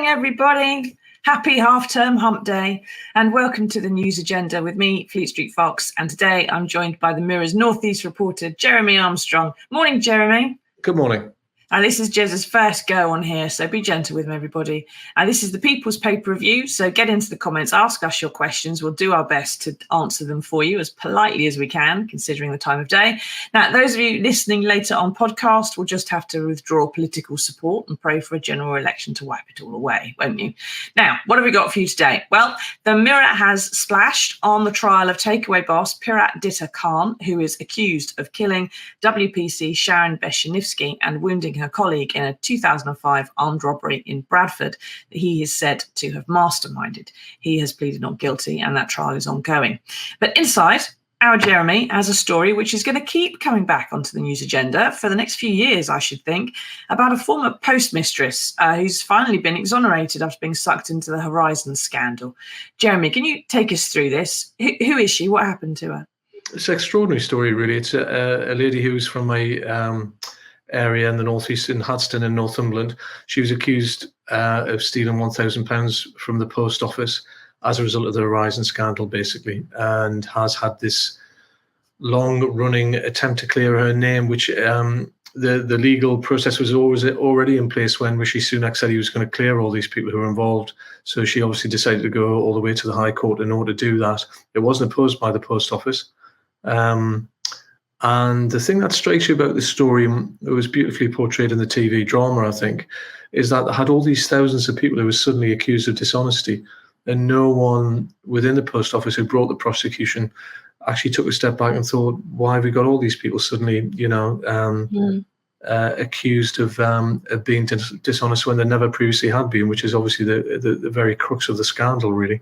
morning, everybody. Happy half-term hump day, and welcome to the news agenda with me, Fleet Street Fox. And today I'm joined by the Mirror's Northeast reporter, Jeremy Armstrong. Morning, Jeremy. Good morning. And this is Jez's first go on here, so be gentle with me, everybody. And this is the People's Paper Review, so get into the comments, ask us your questions. We'll do our best to answer them for you as politely as we can, considering the time of day. Now, those of you listening later on podcast will just have to withdraw political support and pray for a general election to wipe it all away, won't you? Now, what have we got for you today? Well, the Mirror has splashed on the trial of takeaway boss Pirat Ditta Khan, who is accused of killing WPC Sharon Beshanivsky and wounding her colleague in a 2005 armed robbery in Bradford that he is said to have masterminded. He has pleaded not guilty and that trial is ongoing. But inside, our Jeremy has a story which is going to keep coming back onto the news agenda for the next few years, I should think, about a former postmistress who's finally been exonerated after being sucked into the Horizon scandal. Jeremy, can you take us through this? Who is she? What happened to her? It's an extraordinary story, really. It's a lady who's from my area in the northeast in Hadston in Northumberland. She was accused of stealing £1,000 from the post office as a result of the Horizon scandal, basically, and has had this long-running attempt to clear her name, which the legal process was already in place when Rishi Sunak said he was going to clear all these people who were involved. So she obviously decided to go all the way to the High Court in order to do that. It wasn't opposed by the post office. And the thing that strikes you about this story, it was beautifully portrayed in the TV drama, I think, is that they had all these thousands of people who were suddenly accused of dishonesty, and no one within the post office who brought the prosecution actually took a step back and thought, why have we got all these people suddenly, accused of being dishonest when they never previously had been, which is obviously the very crux of the scandal, really.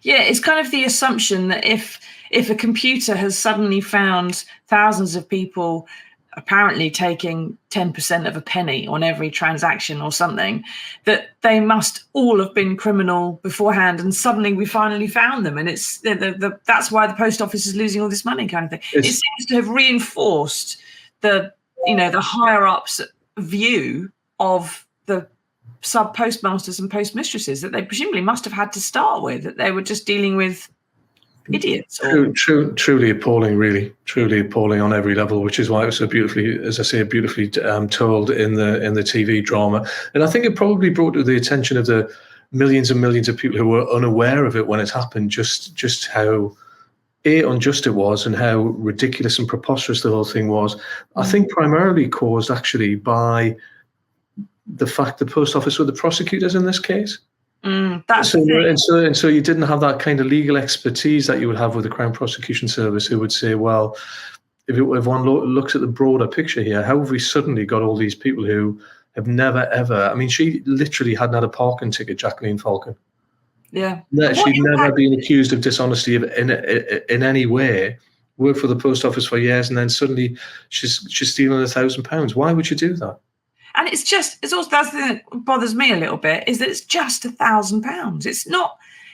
Yeah, it's kind of the assumption that if a computer has suddenly found thousands of people apparently taking 10% of a penny on every transaction or something, that they must all have been criminal beforehand, and suddenly we finally found them, and it's that's why the post office is losing all this money, kind of thing. It seems to have reinforced the higher ups view of the sub postmasters and postmistresses that they presumably must have had to start with, that they were just dealing with idiots. Truly appalling, really, truly appalling on every level, which is why it was so beautifully, as I say, beautifully told in the TV drama. And I think it probably brought to the attention of the millions and millions of people who were unaware of it when it happened, just how unjust it was and how ridiculous and preposterous the whole thing was. I think primarily caused actually by the fact the post office were the prosecutors in this case. So you didn't have that kind of legal expertise that you would have with the Crown Prosecution Service, who would say, well, if one looks at the broader picture here, how have we suddenly got all these people who have never, ever, I mean, she literally hadn't had a parking ticket, Jacqueline Falcon. Yeah. She'd never been accused of dishonesty in any way, worked for the post office for years, and then suddenly she's stealing £1,000. Why would you do that? And it's also, that's the thing that bothers me a little bit, is that it's just £1,000.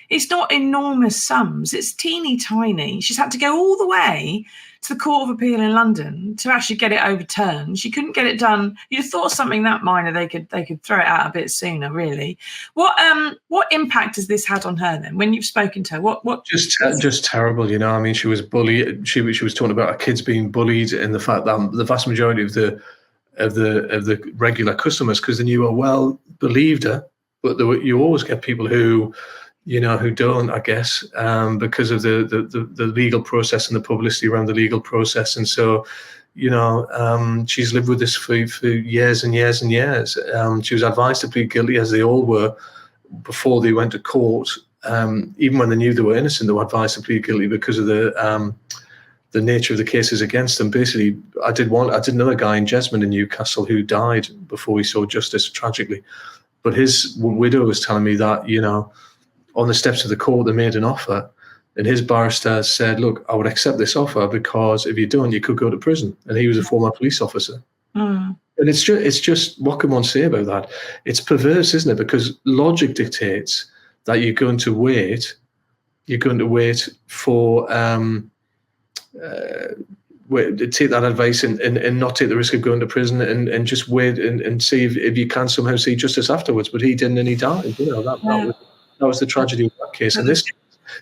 It's not enormous sums. It's teeny tiny. She's had to go all the way to the Court of Appeal in London to actually get it overturned. She couldn't get it done. You'd have thought something that minor, they could throw it out a bit sooner, really. What impact has this had on her then? When you've spoken to her, what? Just terrible, you know. I mean, she was bullied. She was talking about her kids being bullied, and the fact that the vast majority of the regular customers, because they knew her well, believed her, but you always get people who don't, I guess, because of the legal process and the publicity around the legal process. And so, she's lived with this for years and years and years. She was advised to plead guilty, as they all were, before they went to court. Even when they knew they were innocent, they were advised to plead guilty because of the nature of the cases against them. Basically, I did another guy in Jesmond in Newcastle who died before he saw justice, tragically. But his widow was telling me that, on the steps of the court, they made an offer, and his barrister said, look, I would accept this offer because if you don't, you could go to prison. And he was a former police officer. And it's just, what can one say about that? It's perverse, isn't it? Because logic dictates that you're going to wait for take that advice and not take the risk of going to prison and just wait and see if you can somehow see justice afterwards. But he didn't, and he died. That was the tragedy of that case. And this,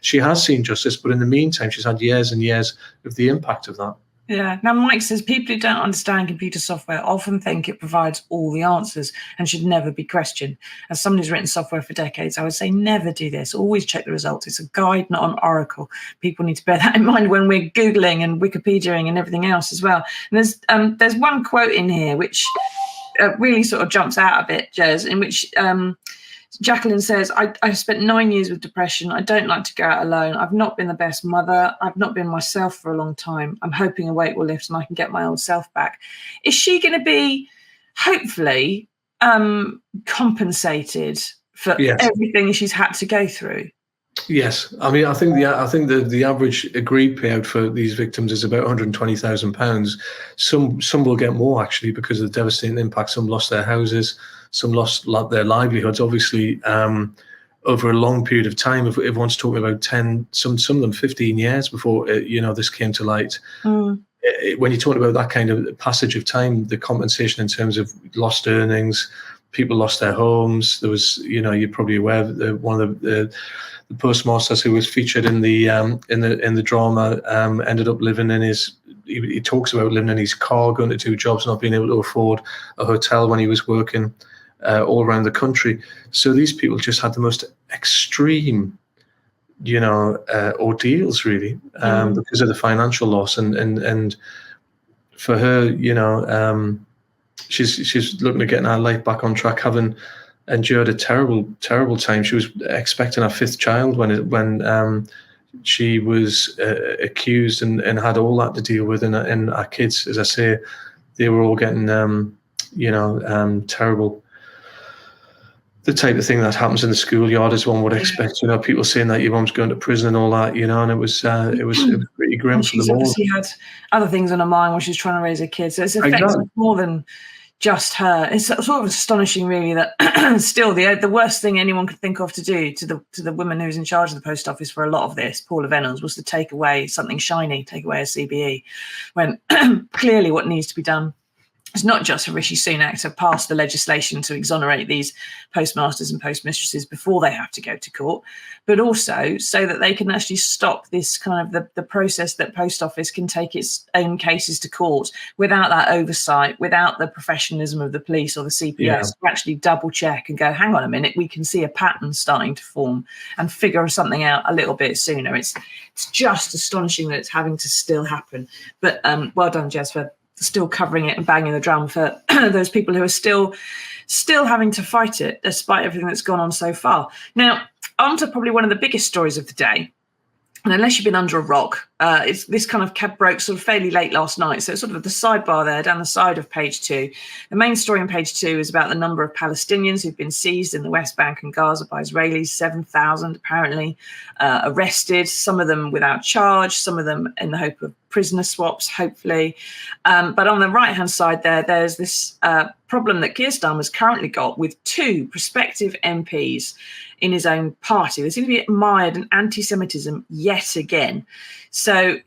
she has seen justice, but in the meantime, she's had years and years of the impact of that. Yeah. Now, Mike says people who don't understand computer software often think it provides all the answers and should never be questioned. As someone who's written software for decades, I would say never do this. Always check the results. It's a guide, not an oracle. People need to bear that in mind when we're Googling and Wikipediaing and everything else as well. And there's one quote in here which really sort of jumps out a bit, Jez, in which Jacqueline says, I spent 9 years with depression. I don't like to go out alone. I've not been the best mother. I've not been myself for a long time. I'm hoping a weight will lift and I can get my old self back. Is she going to be, hopefully, compensated for everything she's had to go through? Yes, I mean, I think the average agreed payout for these victims is about £120,000. Some will get more actually because of the devastating impact. Some lost their houses, some lost their livelihoods. Obviously, over a long period of time. If everyone's talking about 10, some of them 15 years before this came to light. When you talk about that kind of passage of time, the compensation in terms of lost earnings, people lost their homes. There was, you're probably aware that one of the postmasters who was featured in the drama ended up living in his. He talks about living in his car, going to 2 jobs, not being able to afford a hotel when he was working all around the country. So these people just had the most extreme, ordeals really because of the financial loss and for her, she's looking at getting her life back on track, having endured a terrible time. She was expecting her 5th child when she was accused and had all that to deal with, and our kids, as I say, they were all getting terrible. The type of thing that happens in the schoolyard, as one would expect. People saying that your mum's going to prison and all that, and it was pretty grim for them all. She's obviously had other things on her mind while she's trying to raise her kids. So it's affected more than just her. It's sort of astonishing, really, that still the worst thing anyone could think of to do to the woman who was in charge of the post office for a lot of this, Paula Venables, was to take away something shiny, take away a CBE, when clearly what needs to be done. It's not just for Rishi Sunak to pass the legislation to exonerate these postmasters and postmistresses before they have to go to court, but also so that they can actually stop this kind of the process that Post Office can take its own cases to court without that oversight, without the professionalism of the police or the CPS to actually double check and go, hang on a minute, we can see a pattern starting to form and figure something out a little bit sooner. It's just astonishing that it's having to still happen. But well done, Jez, for still covering it and banging the drum for those people who are still having to fight it despite everything that's gone on so far. Now, on to probably one of the biggest stories of the day. And unless you've been under a rock, this kind of broke sort of fairly late last night. So it's sort of the sidebar there down the side of page 2. The main story on page 2 is about the number of Palestinians who've been seized in the West Bank and Gaza by Israelis, 7,000 apparently, arrested, some of them without charge, some of them in the hope of prisoner swaps, hopefully. But on the right-hand side there's this problem that Keir Starmer's currently got with 2 prospective MPs in his own party. They seem to be mired in anti-Semitism yet again. So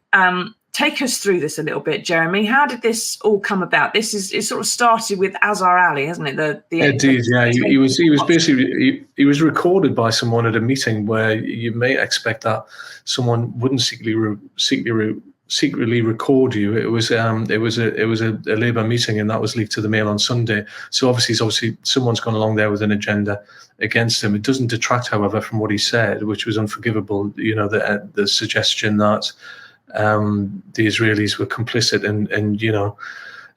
take us through this a little bit, Jeremy. How did this all come about? It sort of started with Azhar Ali, hasn't it? It did, yeah. He was basically he was recorded by someone at a meeting where you may expect that someone wouldn't secretly record you. It was a Labour meeting, and that was leaked to the Mail on Sunday. So obviously someone's gone along there with an agenda against him. It doesn't detract, however, from what he said, which was unforgivable. The suggestion that the Israelis were complicit and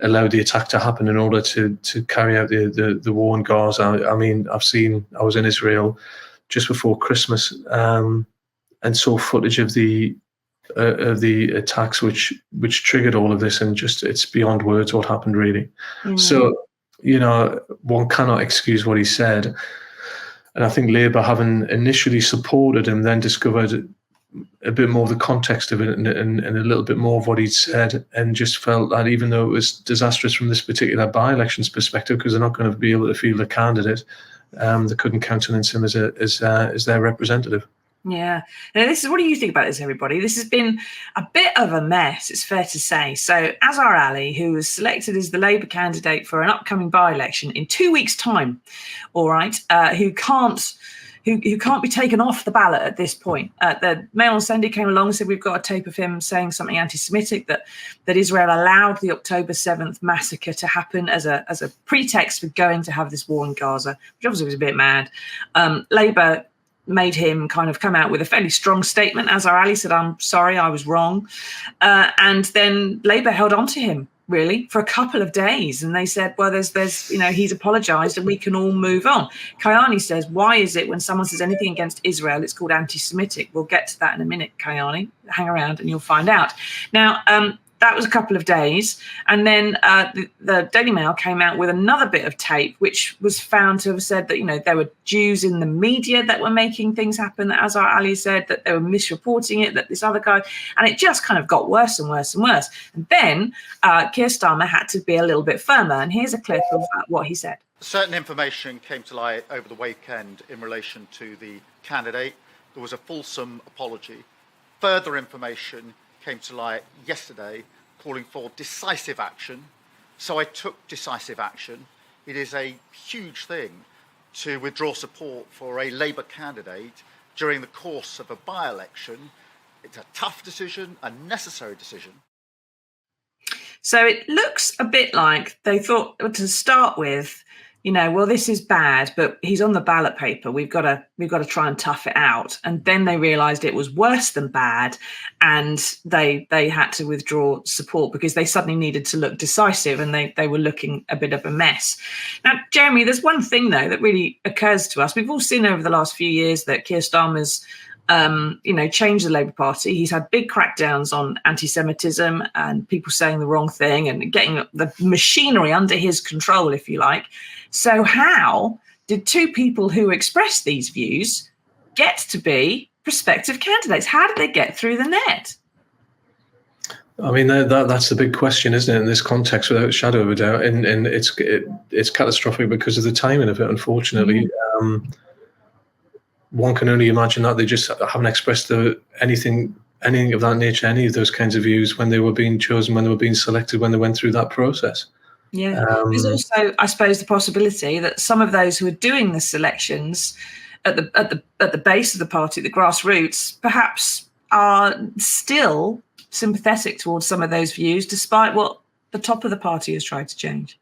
allowed the attack to happen in order to carry out the war in Gaza. I mean, I was in Israel just before Christmas and saw footage of the attacks which triggered all of this, and just it's beyond words what happened, really. So one cannot excuse what he said, and I think Labour, having initially supported him, then discovered a bit more of the context of it and a little bit more of what he'd said, and just felt that even though it was disastrous from this particular by-elections perspective, because they're not going to be able to field a candidate, they couldn't countenance him as their representative. Yeah. Now, what do you think about this, everybody? This has been a bit of a mess, it's fair to say. So Azhar Ali, who was selected as the Labour candidate for an upcoming by-election in 2 weeks' time, all right, who can't be taken off the ballot at this point. The Mail on Sunday came along and said, we've got a tape of him saying something anti-Semitic, that Israel allowed the October 7th massacre to happen as a pretext for going to have this war in Gaza, which obviously was a bit mad. Labour made him kind of come out with a fairly strong statement. Azhar Ali said, I'm sorry, I was wrong. And then Labour held on to him, really, for a couple of days. And they said, well, there's he's apologised and we can all move on. Kayani says, why is it when someone says anything against Israel, it's called anti-Semitic? We'll get to that in a minute, Kayani. Hang around and you'll find out. Now, that was a couple of days. And then the Daily Mail came out with another bit of tape, which was found to have said that, there were Jews in the media that were making things happen, that Azhar Ali said, that they were misreporting it, that this other guy, and it just kind of got worse and worse and worse. And then Keir Starmer had to be a little bit firmer. And here's a clip of what he said. Certain information came to light over the weekend in relation to the candidate. There was a fulsome apology. Further information came to light yesterday calling for decisive action. So I took decisive action. It is a huge thing to withdraw support for a Labour candidate during the course of a by-election. It's a tough decision, a necessary decision. So it looks a bit like they thought, to start with, well, this is bad, but he's on the ballot paper. We've got to try and tough it out. And then they realised it was worse than bad, and they had to withdraw support because they suddenly needed to look decisive, and they were looking a bit of a mess. Now, Jeremy, there's one thing though that really occurs to us. We've all seen over the last few years that Keir Starmer's changed the Labour Party. He's had big crackdowns on anti-Semitism and people saying the wrong thing and getting the machinery under his control, if you like. So how did two people who expressed these views get to be prospective candidates? How did they get through the net? I mean, that's the big question, isn't it, in this context, without a shadow of a doubt. And it's catastrophic because of the timing of it, unfortunately. Mm-hmm. One can only imagine that they just haven't expressed anything of that nature, any of those kinds of views when they were being chosen, when they were being selected, when they went through that process. Yeah. There's also, I suppose, the possibility that some of those who are doing the selections at the base of the party, the grassroots, perhaps are still sympathetic towards some of those views, despite what the top of the party has tried to change.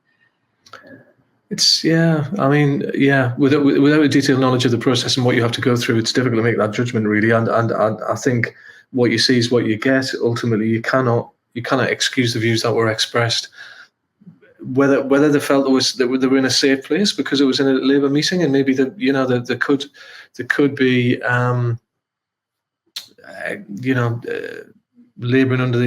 Without a detailed knowledge of the process and what you have to go through, it's difficult to make that judgment, really. And I think what you see is what you get. Ultimately, you cannot excuse the views that were expressed. Whether they felt they were in a safe place because it was in a Labour meeting, and maybe there could be labouring under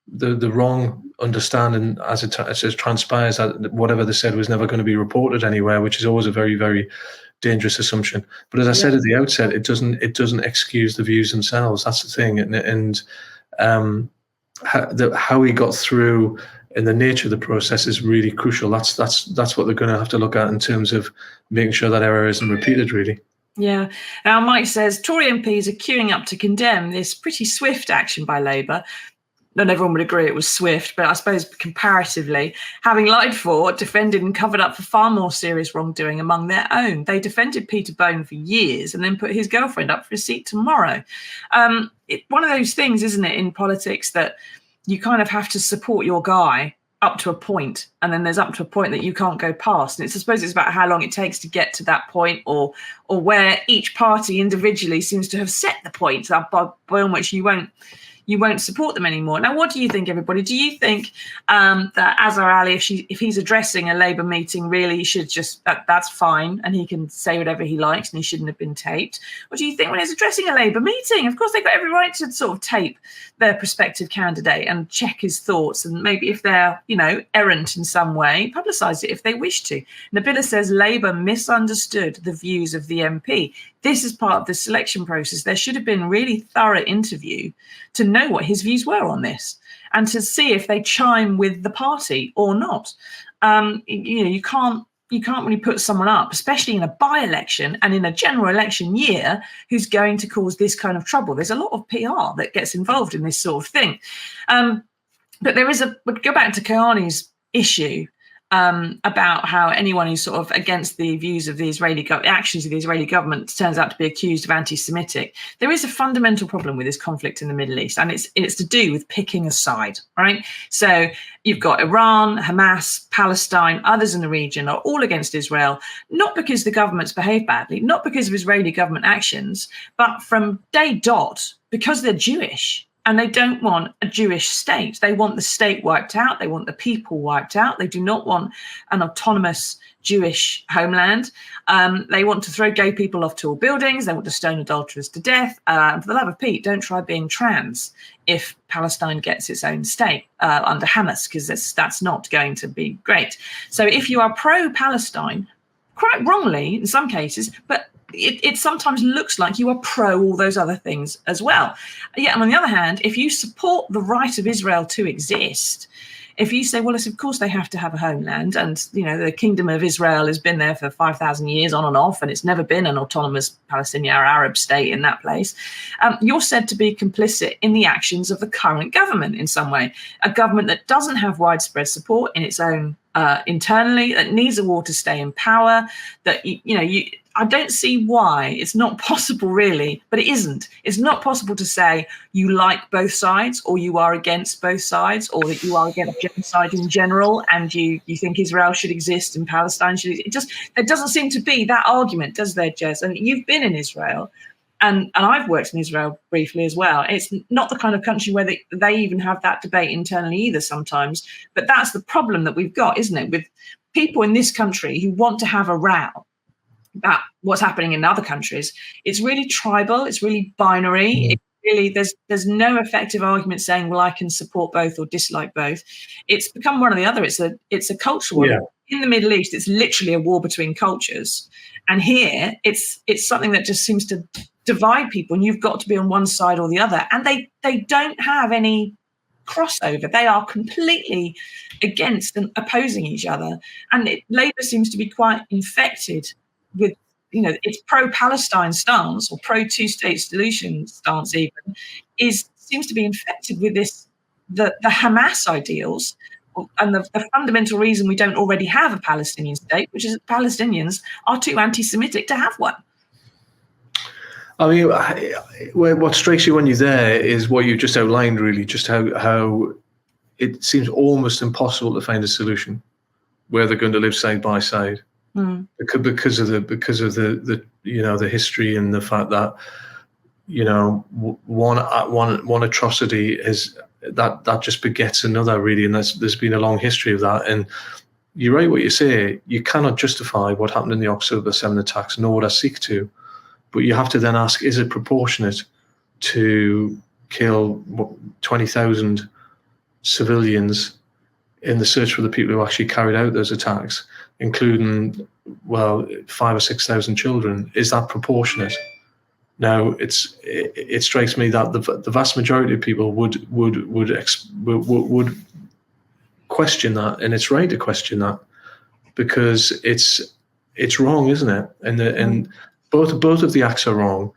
the wrong understanding as it transpires that whatever they said was never going to be reported anywhere, which is always a very, very dangerous assumption. But as I said at the outset, it doesn't excuse the views themselves. That's the thing, and how he got through and the nature of the process is really crucial. That's what they're going to have to look at in terms of making sure that error isn't repeated, really. Yeah. Now, Mike says Tory MPs are queuing up to condemn this pretty swift action by Labour. Not everyone would agree it was swift, but I suppose comparatively, having lied for, defended and covered up for far more serious wrongdoing among their own. They defended Peter Bone for years and then put his girlfriend up for a seat tomorrow. One of those things, isn't it, in politics, that you kind of have to support your guy up to a point, and then there's up to a point that you can't go past. And I suppose it's about how long it takes to get to that point, or where each party individually seems to have set the point by which you won't support them anymore. Now, what do you think, everybody? Do you think that Azhar Ali, if he's addressing a Labour meeting, really he should just, that's fine, and he can say whatever he likes and he shouldn't have been taped? Or do you think when he's addressing a Labour meeting, of course they've got every right to sort of tape their prospective candidate and check his thoughts, and maybe if they're, errant in some way, publicise it if they wish to? Nabila says Labour misunderstood the views of the MP. This is part of the selection process. There should have been a really thorough interview to know what his views were on this and to see if they chime with the party or not. You can't you can't really put someone up, especially in a by-election and in a general election year, who's going to cause this kind of trouble. There's a lot of PR that gets involved in this sort of thing. But there is we'll go back to Kayani's issue about how anyone who's sort of against the views of the actions of the Israeli government turns out to be accused of anti-Semitic. There is a fundamental problem with this conflict in the Middle East, and it's to do with picking a side, right? So you've got Iran, Hamas, Palestine, others in the region are all against Israel, not because the government's behaved badly, not because of Israeli government actions, but from day dot, because they're Jewish. And they don't want a Jewish state. They want the state wiped out. They want the people wiped out. They do not want an autonomous Jewish homeland. They want to throw gay people off tall buildings. They want to stone adulterers to death. For the love of Pete, don't try being trans if Palestine gets its own state under Hamas, because that's not going to be great. So if you are pro-Palestine, quite wrongly in some cases, but it sometimes looks like you are pro all those other things as well. Yeah, and on the other hand, if you support the right of Israel to exist, if you say, well, of course they have to have a homeland, and the Kingdom of Israel has been there for 5,000 years on and off, and it's never been an autonomous Palestinian or Arab state in that place, you're said to be complicit in the actions of the current government in some way, a government that doesn't have widespread support in its own internally, that needs a war to stay in power, that I don't see why it's not possible, really, but it isn't. It's not possible to say you like both sides or you are against both sides, or that you are against genocide in general and you think Israel should exist and Palestine should exist. There doesn't seem to be that argument, does there, Jez? And you've been in Israel, and I've worked in Israel briefly as well. It's not the kind of country where they even have that debate internally either sometimes. But that's the problem that we've got, isn't it, with people in this country who want to have a row about what's happening in other countries. It's really tribal. It's really binary. It's really there's no effective argument saying, well, I can support both or dislike both. It's become one or the other. It's a cultural war. In the Middle East, it's literally a war between cultures, and here it's something that just seems to divide people, and you've got to be on one side or the other, and they don't have any crossover. They are completely against and opposing each other, and Labour seems to be quite infected with its pro-Palestine stance, or pro-two-state solution stance even, seems to be infected with the Hamas ideals, and the fundamental reason we don't already have a Palestinian state, which is that Palestinians are too anti-Semitic to have one. I mean, what strikes you when you're there is what you just outlined, really, just how it seems almost impossible to find a solution where they're going to live side by side. Because of the history and the fact that one atrocity is that just begets another, really, and there's been a long history of that. And you're right what you say, you cannot justify what happened in the October 7 attacks, nor would I seek to, but you have to then ask, is it proportionate to kill 20,000 civilians in the search for the people who actually carried out those attacks, including 5,000 or 6,000 children? Is that proportionate? Now, it strikes me that the vast majority of people would question that, and it's right to question that, because it's wrong, isn't it? And both of the acts are wrong,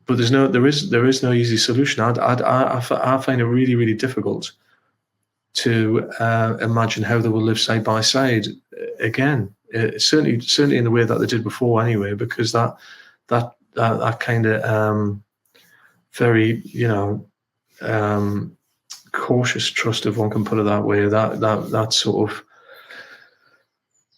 but there is no easy solution. I find it really, really difficult to imagine how they will live side by side again. Certainly in the way that they did before, anyway, because that kind of very cautious trust, if one can put it that way, that sort of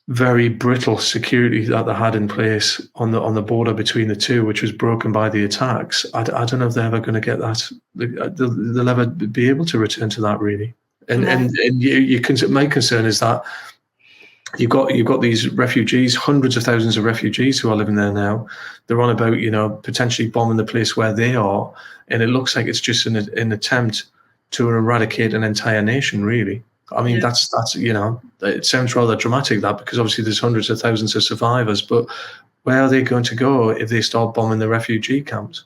very brittle security that they had in place on the border between the two, which was broken by the attacks. I don't know if they're ever going to get that. They'll ever be able to return to that, really. And my concern is that you've got these refugees, hundreds of thousands of refugees who are living there now. They're on about potentially bombing the place where they are, and it looks like it's just an attempt to eradicate an entire nation, really. I mean, that's it sounds rather dramatic, that, because obviously there's hundreds of thousands of survivors, but where are they going to go if they start bombing the refugee camps?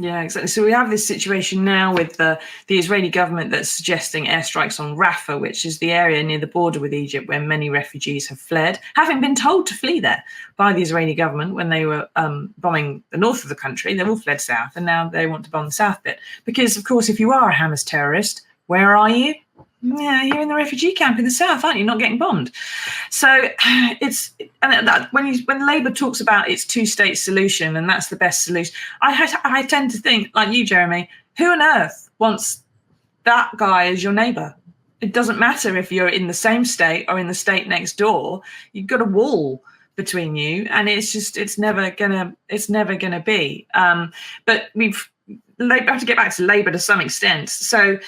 Yeah, exactly. So we have this situation now with the Israeli government that's suggesting airstrikes on Rafah, which is the area near the border with Egypt where many refugees have fled, having been told to flee there by the Israeli government when they were bombing the north of the country. They've all fled south, and now they want to bomb the south bit. Because, of course, if you are a Hamas terrorist, where are you? Yeah, you're in the refugee camp in the south, aren't you? Not getting bombed. So when Labour talks about its two-state solution and that's the best solution, I tend to think, like you, Jeremy, who on earth wants that guy as your neighbour? It doesn't matter if you're in the same state or in the state next door. You've got a wall between you, and it's never gonna be. But Labour have to get back to Labour to some extent. So,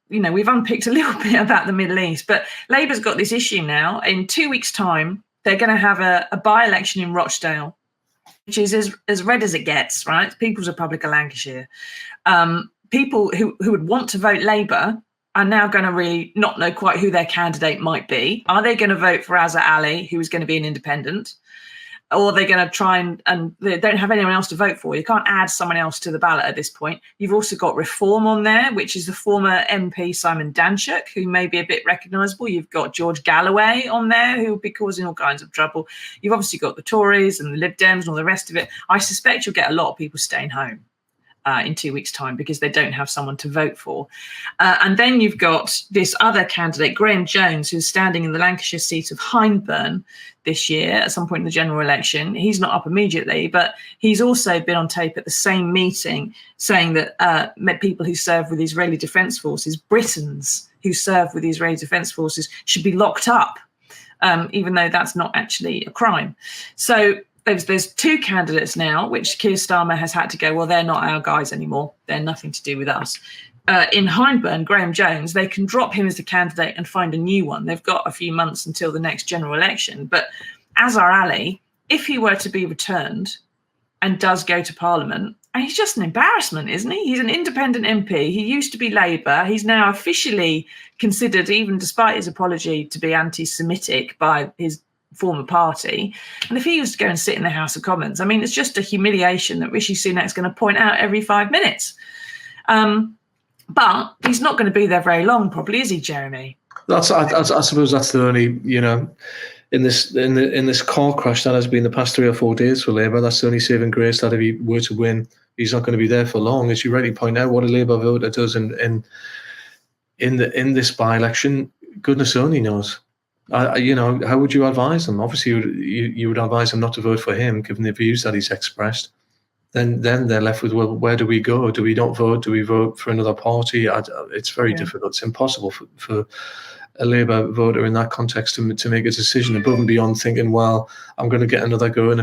we've unpicked a little bit about the Middle East, but Labour's got this issue now. In 2 weeks' time, they're going to have a by-election in Rochdale, which is as red as it gets, right? People's Republic of Lancashire. People who would want to vote Labour are now going to really not know quite who their candidate might be. Are they going to vote for Azhar Ali, who is going to be an independent? Or they're going to try and they don't have anyone else to vote for. You can't add someone else to the ballot at this point. You've also got Reform on there, which is the former MP Simon Danchuk, who may be a bit recognisable. You've got George Galloway on there, who will be causing all kinds of trouble. You've obviously got the Tories and the Lib Dems and all the rest of it. I suspect you'll get a lot of people staying home in 2 weeks' time because they don't have someone to vote for. And then you've got this other candidate, Graham Jones, who's standing in the Lancashire seat of Hyndburn this year at some point in the general election. He's not up immediately, but he's also been on tape at the same meeting saying that people who serve with the Israeli Defence Forces, Britons who serve with the Israeli Defence Forces, should be locked up, even though that's not actually a crime. So there's two candidates now, which Keir Starmer has had to go, well, they're not our guys anymore. They're nothing to do with us. In Hyndburn, Graham Jones, they can drop him as the candidate and find a new one. They've got a few months until the next general election. But Azhar Ali, if he were to be returned and does go to Parliament, and he's just an embarrassment, isn't he? He's an independent MP. He used to be Labour. He's now officially considered, even despite his apology, to be anti-Semitic by his former party. And if he was to go and sit in the House of Commons, I mean, it's just a humiliation that Rishi Sunak's going to point out every 5 minutes. But he's not going to be there very long, probably, is he, Jeremy? I suppose that's the only, in this car crash that has been the past 3 or 4 days for Labour, that's the only saving grace, that if he were to win, he's not going to be there for long. As you rightly point out, what a Labour voter does in this by-election, goodness only knows. How would you advise them? Obviously, you would advise them not to vote for him, given the views that he's expressed. Then they're left with, well, where do we go? Do we not vote? Do we vote for another party? It's very difficult. It's impossible for a Labour voter in that context to make a decision above and beyond thinking, well, I'm going to get another go in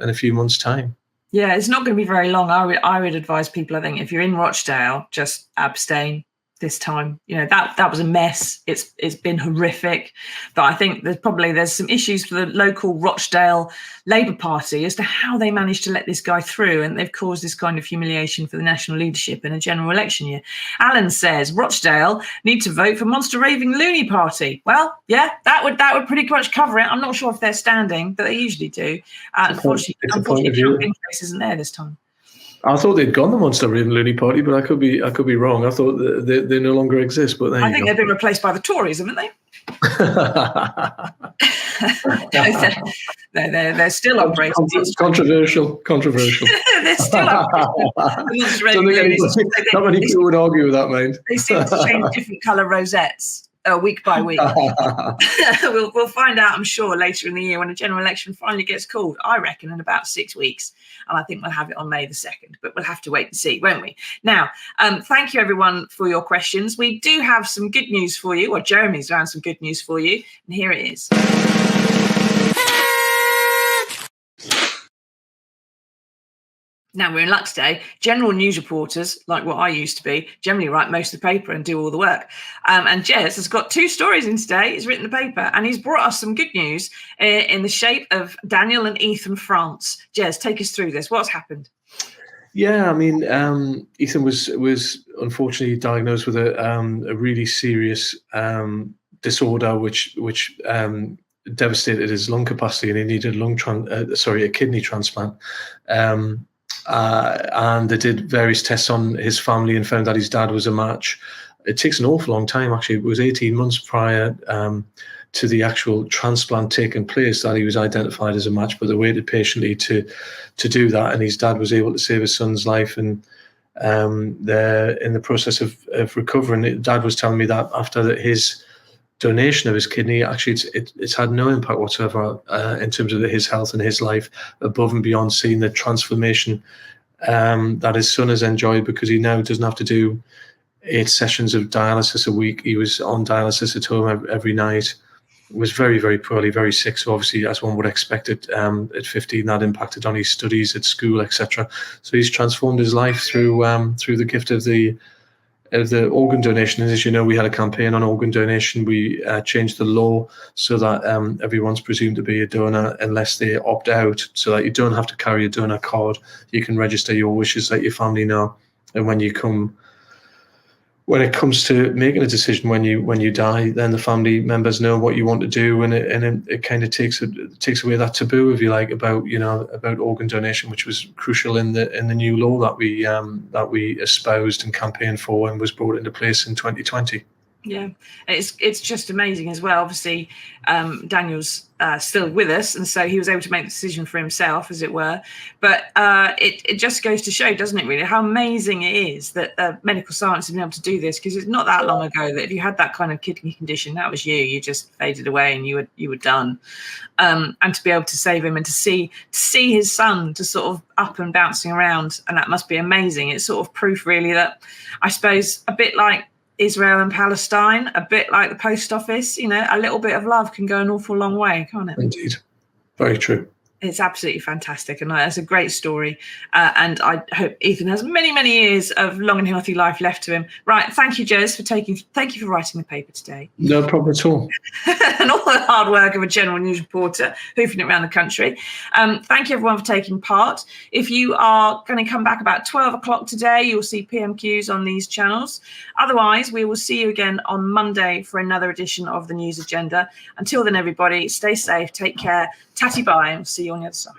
a few months' time. Yeah, it's not going to be very long. I would advise people, I think, if you're in Rochdale, just abstain this time. That was a mess. It's been horrific, but I think there's some issues for the local Rochdale Labour Party as to how they managed to let this guy through, and they've caused this kind of humiliation for the national leadership in a general election year. Alan says Rochdale need to vote for Monster Raving Loony Party. Well, yeah, that would pretty much cover it. I'm not sure if they're standing, but they usually do. Unfortunately, Interface isn't there this time. I thought they'd gone the Monster Raving Loony Party, but I could be wrong. I thought they no longer exist. But I think they've been replaced by the Tories, haven't they? They're still operating. Controversial. They're still operating. Not many people would argue with that, mate. They seem to change different colour rosettes week by week. We'll find out, I'm sure, later in the year when a general election finally gets called. I reckon in about 6 weeks. And I think we'll have it on May the 2nd, but we'll have to wait and see, won't we? Now, thank you, everyone, for your questions. We do have some good news for you, or Jeremy's around some good news for you, and here it is. Now, we're in luck today. General news reporters, like what I used to be, generally write most of the paper and do all the work. And Jez has got 2 stories in today. He's written the paper and he's brought us some good news in the shape of Daniel and Ethan France. Jez, take us through this. What's happened? Yeah, I mean, Ethan was unfortunately diagnosed with a really serious disorder, which devastated his lung capacity, and he needed a kidney transplant. and they did various tests on his family and found that his dad was a match. It takes an awful long time, actually. It was 18 months prior to the actual transplant taking place that he was identified as a match, but they waited patiently to do that, and his dad was able to save his son's life, and they're in the process of recovering. Dad was telling me that after his donation of his kidney, actually it's had no impact whatsoever in terms of his health and his life, above and beyond seeing the transformation that his son has enjoyed, because he now doesn't have to do 8 sessions of dialysis a week. He was on dialysis at home every night, was very, very poorly, very sick. So obviously, as one would expect it, at 15, that impacted on his studies at school, etc. So he's transformed his life through the gift of the organ donation. And as you know, we had a campaign on organ donation. We changed the law so that everyone's presumed to be a donor unless they opt out, so that you don't have to carry a donor card. You can register your wishes, let your family know, and when it comes to making a decision when you die, then the family members know what you want to do, and it kind of takes away that taboo, if you like, about organ donation, which was crucial in the new law that we espoused and campaigned for, and was brought into place in 2020. Yeah, it's just amazing as well. Obviously, Daniel's still with us, and so he was able to make the decision for himself, as it were. But it just goes to show, doesn't it, really, how amazing it is that medical science has been able to do this, because it's not that long ago that if you had that kind of kidney condition, that was you just faded away and you were done. And to be able to save him, and to see his son to sort of up and bouncing around, and that must be amazing. It's sort of proof, really, that I suppose a bit like Israel and Palestine, a bit like the post office, a little bit of love can go an awful long way, can't it? Indeed. Very true. It's absolutely fantastic, and that's a great story. And I hope Ethan has many, many years of long and healthy life left to him. Right, thank you, Jez, thank you for writing the paper today. No problem at all. And all the hard work of a general news reporter hoofing it around the country. Thank you, everyone, for taking part. If you are going to come back about 12 o'clock today, you'll see PMQs on these channels. Otherwise, we will see you again on Monday for another edition of the News Agenda. Until then, everybody, stay safe, take care, tatty bye, and we'll see you on the other side.